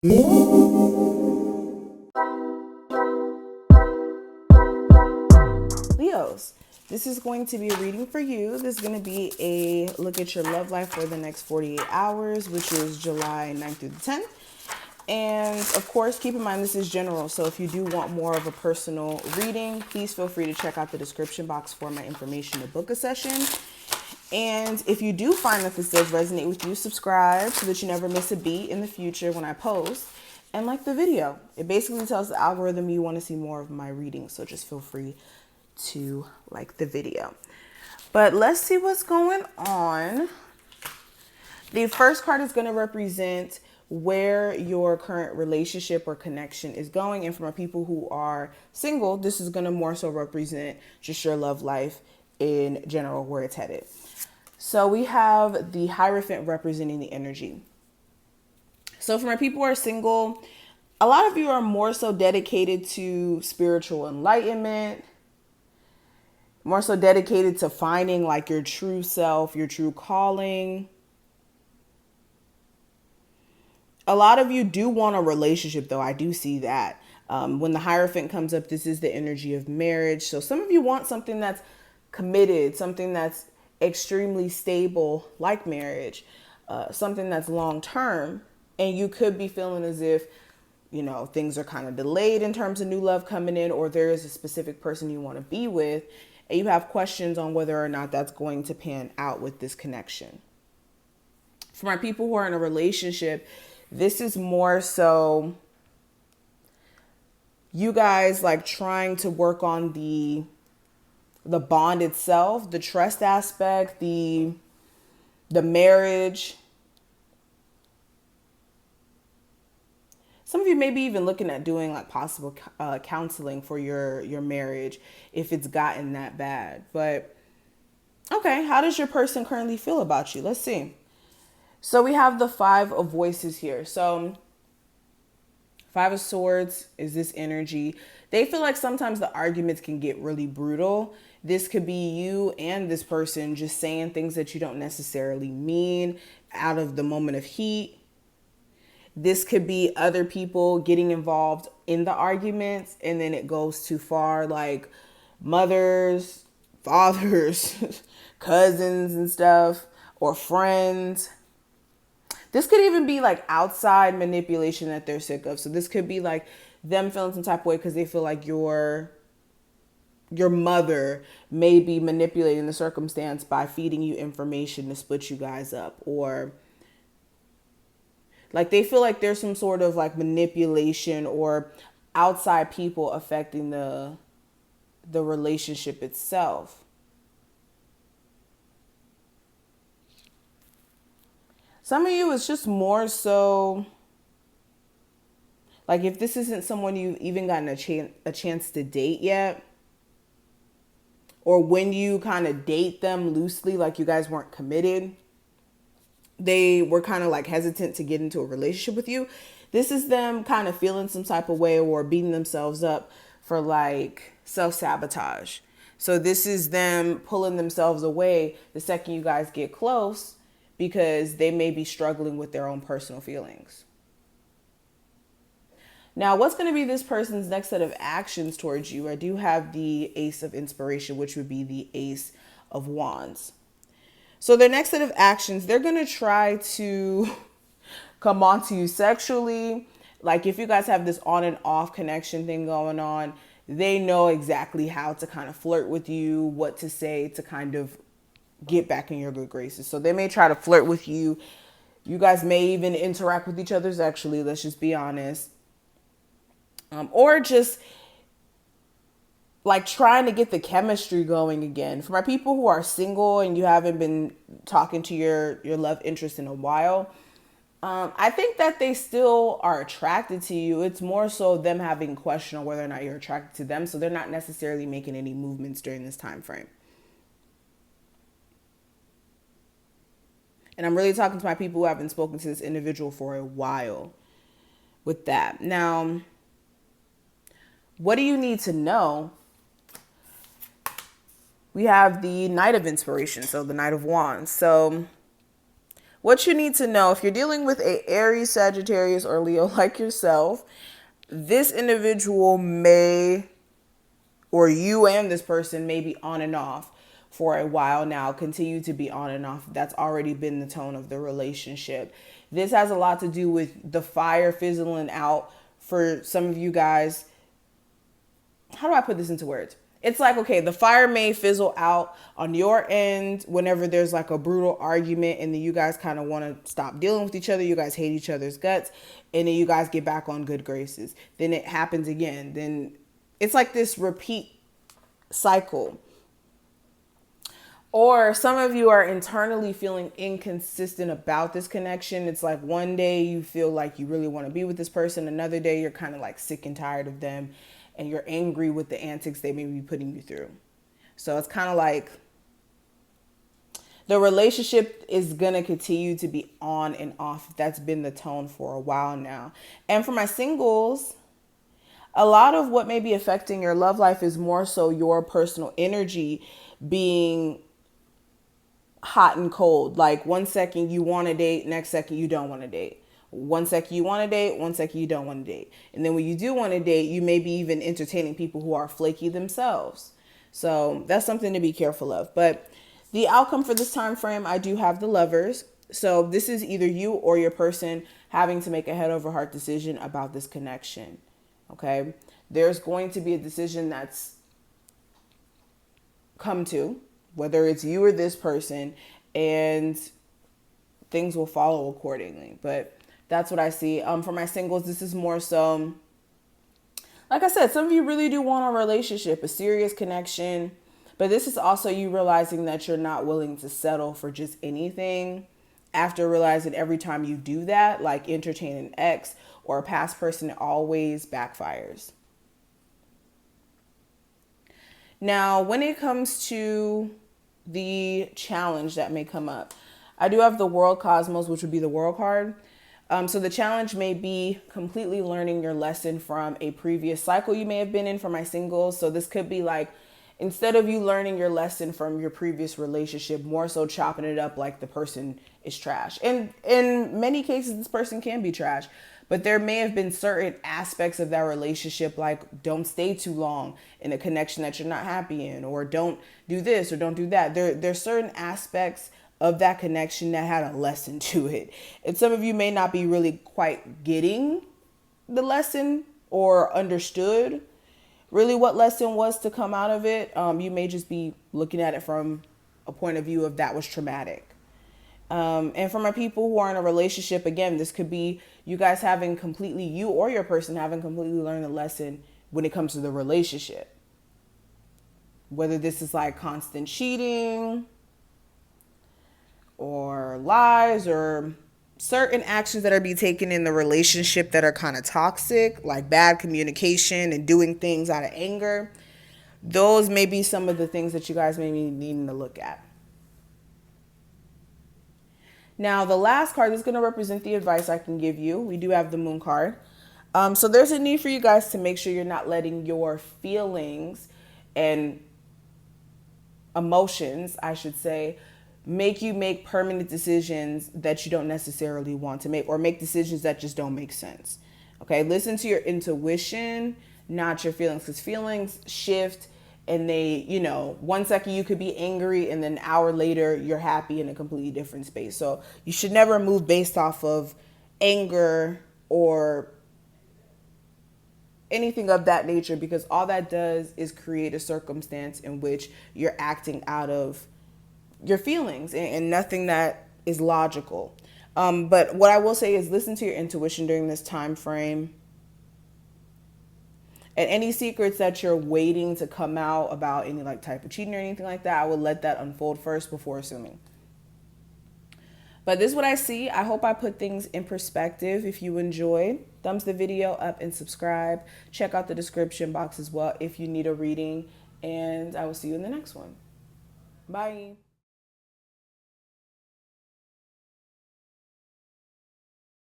Leos, this is going to be a reading for you. This is going to be a look at your love life for the next 48 hours, which is July 9th through the 10th. And of course, keep in mind this is general. So if you do want more of a personal reading, please feel free to check out the description box for my information to book a session. And if you do find that this does resonate with you, subscribe so that you never miss a beat in the future when I post. And like the video. It basically tells the algorithm you want to see more of my readings. So just feel free to like the video. But let's see what's going on. The first card is going to represent where your current relationship or connection is going. And for my people who are single, this is going to more so represent just your love life in general, where it's headed. So we have the Hierophant representing the energy. So for my people who are single, a lot of you are more so dedicated to spiritual enlightenment, more so dedicated to finding like your true self, your true calling. A lot of you do want a relationship though. I do see that. When the Hierophant comes up, this is the energy of marriage. So some of you want something that's committed, something that's extremely stable like marriage, something that's long term. And you could be feeling as if, you know, things are kind of delayed in terms of new love coming in, or there is a specific person you want to be with, and you have questions on whether or not that's going to pan out with this connection. For my people who are in a relationship, this is more so you guys like trying to work on the bond itself, the trust aspect, the marriage. Some of you may be even looking at doing like possible counseling for your marriage if it's gotten that bad. But okay, how does your person currently feel about you? Let's see. So we have the Five of Voices here. So Five of Swords is this energy. They feel like sometimes the arguments can get really brutal. This could be you and this person just saying things that you don't necessarily mean out of the moment of heat. This could be other people getting involved in the arguments and then it goes too far, like mothers, fathers, cousins and stuff, or friends. This could even be like outside manipulation that they're sick of. So this could be like them feeling some type of way because they feel like your mother may be manipulating the circumstance by feeding you information to split you guys up, or like they feel like there's some sort of like manipulation or outside people affecting the relationship itself. Some of you, it's just more so like if this isn't someone you've even gotten a chance to date yet, or when you kind of date them loosely, like you guys weren't committed, they were kind of like hesitant to get into a relationship with you. This is them kind of feeling some type of way or beating themselves up for like self-sabotage. So this is them pulling themselves away the second you guys get close because they may be struggling with their own personal feelings. Now, what's going to be this person's next set of actions towards you? I do have the Ace of Inspiration, which would be the Ace of Wands. So their next set of actions, they're going to try to come on to you sexually. Like if you guys have this on and off connection thing going on, they know exactly how to kind of flirt with you, what to say to kind of get back in your good graces. So they may try to flirt with you. You guys may even interact with each other sexually. Let's just be honest. Or just like trying to get the chemistry going again. For my people who are single and you haven't been talking to your love interest in a while, I think that they still are attracted to you. It's more so them having a question on whether or not you're attracted to them. So they're not necessarily making any movements during this time frame. And I'm really talking to my people who haven't spoken to this individual for a while with that. Now, what do you need to know? We have the Knight of Inspiration, so the Knight of Wands. So what you need to know, if you're dealing with a Aries, Sagittarius, or Leo like yourself, this individual may, or you and this person may be on and off for a while now, continue to be on and off. That's already been the tone of the relationship. This has a lot to do with the fire fizzling out for some of you guys. How do I put this into words? It's like, okay, the fire may fizzle out on your end whenever there's like a brutal argument and then you guys kind of want to stop dealing with each other. You guys hate each other's guts and then you guys get back on good graces. Then it happens again. Then it's like this repeat cycle. Or some of you are internally feeling inconsistent about this connection. It's like one day you feel like you really want to be with this person. Another day you're kind of like sick and tired of them. And you're angry with the antics they may be putting you through. So it's kind of like the relationship is going to continue to be on and off. That's been the tone for a while now. And for my singles, a lot of what may be affecting your love life is more so your personal energy being hot and cold. Like one second you want to date, next second you don't want to date. One second you want to date, one second you don't want to date. And then when you do want to date, you may be even entertaining people who are flaky themselves. So that's something to be careful of. But the outcome for this time frame, I do have the Lovers. So this is either you or your person having to make a head over heart decision about this connection. Okay. There's going to be a decision that's come to, whether it's you or this person, and things will follow accordingly. But that's what I see. For my singles, this is more so, like I said, some of you really do want a relationship, a serious connection. But this is also you realizing that you're not willing to settle for just anything after realizing every time you do that, like entertain an ex or a past person, it always backfires. Now, when it comes to the challenge that may come up, I do have the World Cosmos, which would be the World card. So the challenge may be completely learning your lesson from a previous cycle you may have been in for my singles. So this could be like, instead of you learning your lesson from your previous relationship, more so chopping it up like the person is trash. And in many cases, this person can be trash. But there may have been certain aspects of that relationship, like don't stay too long in a connection that you're not happy in, or don't do this or don't do that. There's certain aspects of that connection that had a lesson to it. And some of you may not be really quite getting the lesson or understood really what lesson was to come out of it. You may just be looking at it from a point of view of that was traumatic. And for my people who are in a relationship, again, this could be you guys having completely, you or your person having completely learned the lesson when it comes to the relationship. Whether this is like constant cheating or lies or certain actions that are being taken in the relationship that are kind of toxic, like bad communication and doing things out of anger. Those may be some of the things that you guys may be needing to look at. Now, the last card is going to represent the advice I can give you. We do have the Moon card. So there's a need for you guys to make sure you're not letting your feelings and emotions, I should say, make you make permanent decisions that you don't necessarily want to make, or make decisions that just don't make sense. Okay, listen to your intuition, not your feelings, because feelings shift and they, you know, 1 second you could be angry and then an hour later you're happy in a completely different space. So you should never move based off of anger or anything of that nature, because all that does is create a circumstance in which you're acting out of your feelings and nothing that is logical. But what I will say is listen to your intuition during this time frame. And any secrets that you're waiting to come out about any like type of cheating or anything like that, I would let that unfold first before assuming. But this is what I see. I hope I put things in perspective. If you enjoyed, thumbs the video up and subscribe. Check out the description box as well if you need a reading. And I will see you in the next one. Bye.